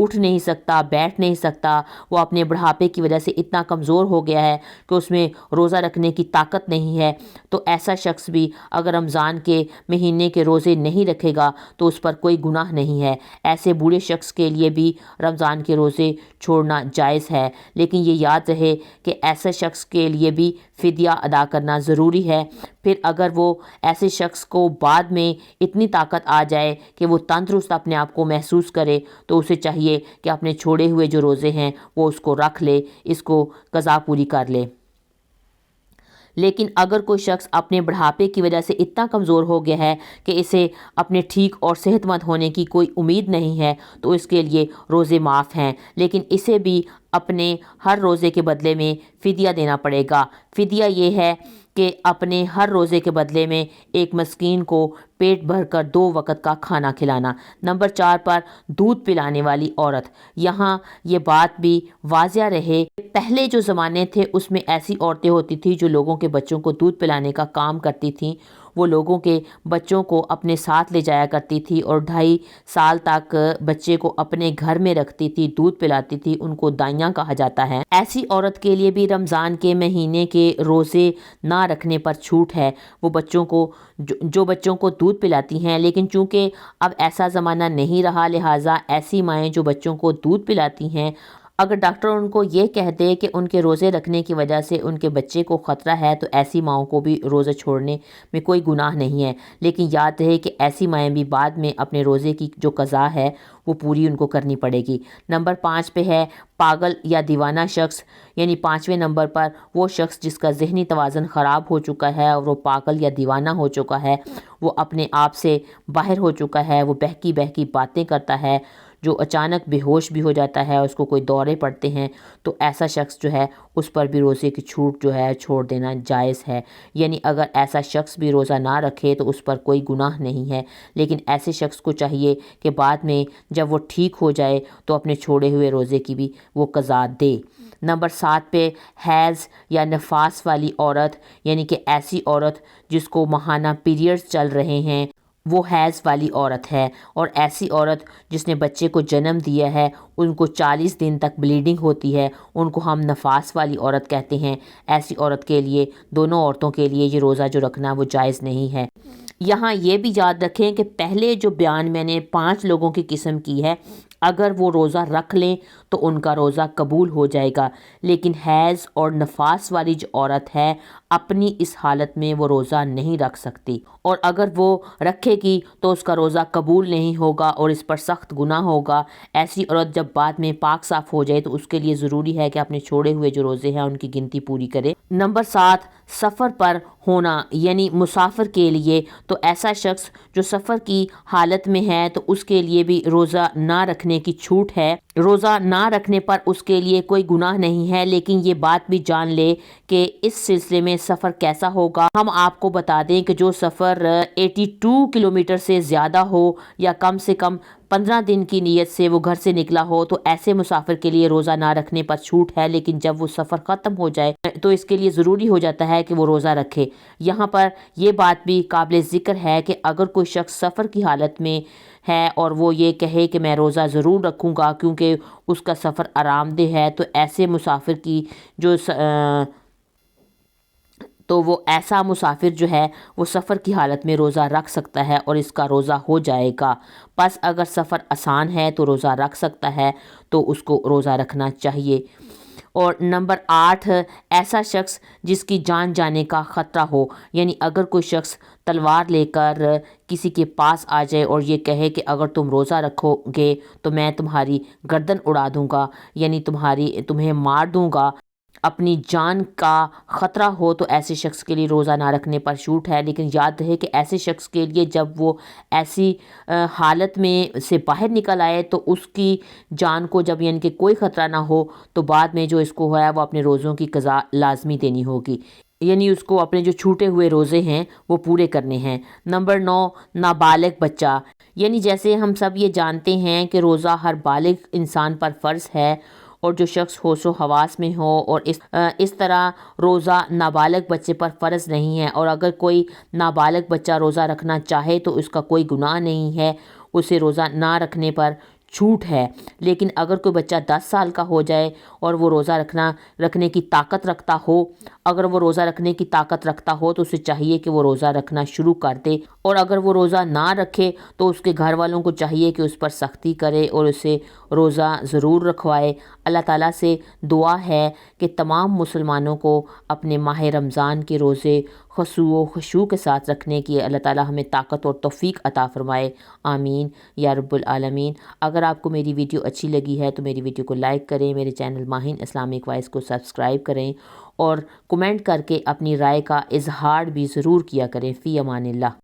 اٹھ نہیں سکتا، بیٹھ نہیں سکتا، وہ اپنے بڑھاپے کی وجہ سے اتنا کمزور ہو گیا ہے کہ اس میں روزہ رکھنے کی طاقت نہیں ہے، تو ایسا شخص بھی اگر رمضان کے مہینے کے روزے نہیں رکھے گا تو اس پر کوئی گناہ نہیں ہے۔ ایسے بوڑھے شخص کے لیے بھی رمضان کے روزے چھوڑنا جائز ہے، لیکن یہ یاد رہے کہ ایسے شخص کے لیے بھی فدیہ ادا کرنا ضروری ہے۔ پھر اگر وہ ایسے شخص کو بعد میں اتنی طاقت آ جائے کہ وہ تندرست اپنے آپ کو محسوس کرے تو اسے چاہیے کہ اپنے چھوڑے ہوئے جو روزے ہیں وہ اس کو رکھ لے، اس کو قضا پوری کر لے۔ لیکن اگر کوئی شخص اپنے بڑھاپے کی وجہ سے اتنا کمزور ہو گیا ہے کہ اسے اپنے ٹھیک اور صحت مند ہونے کی کوئی امید نہیں ہے تو اس کے لیے روزے معاف ہیں، لیکن اسے بھی اپنے ہر روزے کے بدلے میں فدیہ دینا پڑے گا۔ فدیہ یہ ہے کہ اپنے ہر روزے کے بدلے میں ایک مسکین کو پیٹ بھر کر 2 وقت کا کھانا کھلانا۔ نمبر 4 پر دودھ پلانے والی عورت۔ یہاں یہ بات بھی واضح رہے، پہلے جو زمانے تھے اس میں ایسی عورتیں ہوتی تھیں جو لوگوں کے بچوں کو دودھ پلانے کا کام کرتی تھیں۔ وہ لوگوں کے بچوں کو اپنے ساتھ لے جایا کرتی تھی اور 2.5 سال تک بچے کو اپنے گھر میں رکھتی تھی، دودھ پلاتی تھی، ان کو دائیاں کہا جاتا ہے۔ ایسی عورت کے لیے بھی رمضان کے مہینے کے روزے نہ رکھنے پر چھوٹ ہے۔ وہ بچوں کو جو بچوں کو دودھ پلاتی ہیں، لیکن چونکہ اب ایسا زمانہ نہیں رہا، لہٰذا ایسی مائیں جو بچوں کو دودھ پلاتی ہیں، اگر ڈاکٹر ان کو یہ کہہ دے کہ ان کے روزے رکھنے کی وجہ سے ان کے بچے کو خطرہ ہے تو ایسی ماؤں کو بھی روزے چھوڑنے میں کوئی گناہ نہیں ہے، لیکن یاد رہے کہ ایسی مائیں بھی بعد میں اپنے روزے کی جو قضا ہے وہ پوری ان کو کرنی پڑے گی۔ نمبر 5 پہ ہے پاگل یا دیوانہ شخص، یعنی 5ویں نمبر پر وہ شخص جس کا ذہنی توازن خراب ہو چکا ہے اور وہ پاگل یا دیوانہ ہو چکا ہے، وہ اپنے آپ سے باہر ہو چکا ہے، وہ بہکی بہکی باتیں کرتا ہے، جو اچانک بے ہوش بھی ہو جاتا ہے، اس کو کوئی دورے پڑتے ہیں، تو ایسا شخص جو ہے اس پر بھی روزے کی چھوٹ جو ہے چھوڑ دینا جائز ہے۔ یعنی اگر ایسا شخص بھی روزہ نہ رکھے تو اس پر کوئی گناہ نہیں ہے، لیکن ایسے شخص کو چاہیے کہ بعد میں جب وہ ٹھیک ہو جائے تو اپنے چھوڑے ہوئے روزے کی بھی وہ قضا دے۔ نمبر 7 پہ حیض یا نفاس والی عورت، یعنی کہ ایسی عورت جس کو ماہانہ پیریڈز چل رہے ہیں، وہ حیض والی عورت ہے، اور ایسی عورت جس نے بچے کو جنم دیا ہے ان کو 40 دن تک بلیڈنگ ہوتی ہے، ان کو ہم نفاس والی عورت کہتے ہیں۔ ایسی عورت کے لیے، دونوں عورتوں کے لیے یہ روزہ جو رکھنا وہ جائز نہیں ہے۔ یہاں یہ بھی یاد رکھیں کہ پہلے جو بیان میں نے 5 لوگوں کی قسم کی ہے، اگر وہ روزہ رکھ لیں تو ان کا روزہ قبول ہو جائے گا، لیکن حیض اور نفاس والی جو عورت ہے اپنی اس حالت میں وہ روزہ نہیں رکھ سکتی، اور اگر وہ رکھے گی تو اس کا روزہ قبول نہیں ہوگا اور اس پر سخت گناہ ہوگا۔ ایسی عورت جب بعد میں پاک صاف ہو جائے تو اس کے لیے ضروری ہے کہ اپنے چھوڑے ہوئے جو روزے ہیں ان کی گنتی پوری کرے۔ نمبر 7 سفر پر ہونا، یعنی مسافر کے لیے، تو ایسا شخص جو سفر کی حالت میں ہے تو اس کے لیے بھی روزہ نہ رکھنے کی چھوٹ ہے۔ روزہ نہ رکھنے پر اس کے لیے کوئی گناہ نہیں ہے، لیکن یہ بات بھی جان لے کہ اس سلسلے میں سفر کیسا ہوگا۔ ہم آپ کو بتا دیں کہ جو سفر 82 کلومیٹر سے زیادہ ہو یا کم سے کم 15 دن کی نیت سے وہ گھر سے نکلا ہو تو ایسے مسافر کے لیے روزہ نہ رکھنے پر چھوٹ ہے، لیکن جب وہ سفر ختم ہو جائے تو اس کے لیے ضروری ہو جاتا ہے کہ وہ روزہ رکھے۔ یہاں پر یہ بات بھی قابل ذکر ہے کہ اگر کوئی شخص سفر کی حالت میں ہے اور وہ یہ کہے کہ میں روزہ ضرور رکھوں گا کیونکہ اس کا سفر آرام دہ ہے، تو ایسے مسافر کی وہ ایسا مسافر جو ہے وہ سفر کی حالت میں روزہ رکھ سکتا ہے اور اس کا روزہ ہو جائے گا۔ پس اگر سفر آسان ہے تو روزہ رکھ سکتا ہے، تو اس کو روزہ رکھنا چاہیے۔ اور نمبر 8 ایسا شخص جس کی جان جانے کا خطرہ ہو، یعنی اگر کوئی شخص تلوار لے کر کسی کے پاس آ جائے اور یہ کہے کہ اگر تم روزہ رکھو گے تو میں تمہاری گردن اڑا دوں گا، یعنی تمہیں مار دوں گا، اپنی جان کا خطرہ ہو، تو ایسے شخص کے لیے روزہ نہ رکھنے پر چھوٹ ہے۔ لیکن یاد رہے کہ ایسے شخص کے لیے جب وہ ایسی حالت میں سے باہر نکل آئے تو اس کی جان کو جب یعنی کہ کوئی خطرہ نہ ہو تو بعد میں جو اس کو ہوا ہے وہ اپنے روزوں کی قضا لازمی دینی ہوگی، یعنی اس کو اپنے جو چھوٹے ہوئے روزے ہیں وہ پورے کرنے ہیں۔ نمبر 9 نابالغ بچہ، یعنی جیسے ہم سب یہ جانتے ہیں کہ روزہ ہر بالغ انسان پر فرض ہے، اور جو شخص ہوش و حواس میں ہو، اور اس طرح روزہ نابالغ بچے پر فرض نہیں ہے، اور اگر کوئی نابالغ بچہ روزہ رکھنا چاہے تو اس کا کوئی گناہ نہیں ہے، اسے روزہ نہ رکھنے پر چھوٹ ہے، لیکن اگر کوئی بچہ 10 سال کا ہو جائے اور وہ روزہ رکھنے کی طاقت رکھتا ہو، اگر وہ روزہ رکھنے کی طاقت رکھتا ہو تو اسے چاہیے کہ وہ روزہ رکھنا شروع کر دے، اور اگر وہ روزہ نہ رکھے تو اس کے گھر والوں کو چاہیے کہ اس پر سختی کرے اور اسے روزہ ضرور رکھوائے۔ اللہ تعالیٰ سے دعا ہے کہ تمام مسلمانوں کو اپنے ماہ رمضان کے روزے خشوع و خضوع کے ساتھ رکھنے کی اللہ تعالیٰ ہمیں طاقت اور توفیق عطا فرمائے، آمین یا رب العالمین۔ اگر آپ کو میری ویڈیو اچھی لگی ہے تو میری ویڈیو کو لائک کریں، میرے چینل ماہین اسلامک وائس کو سبسکرائب کریں اور کمنٹ کر کے اپنی رائے کا اظہار بھی ضرور کیا کریں۔ فی امان اللہ۔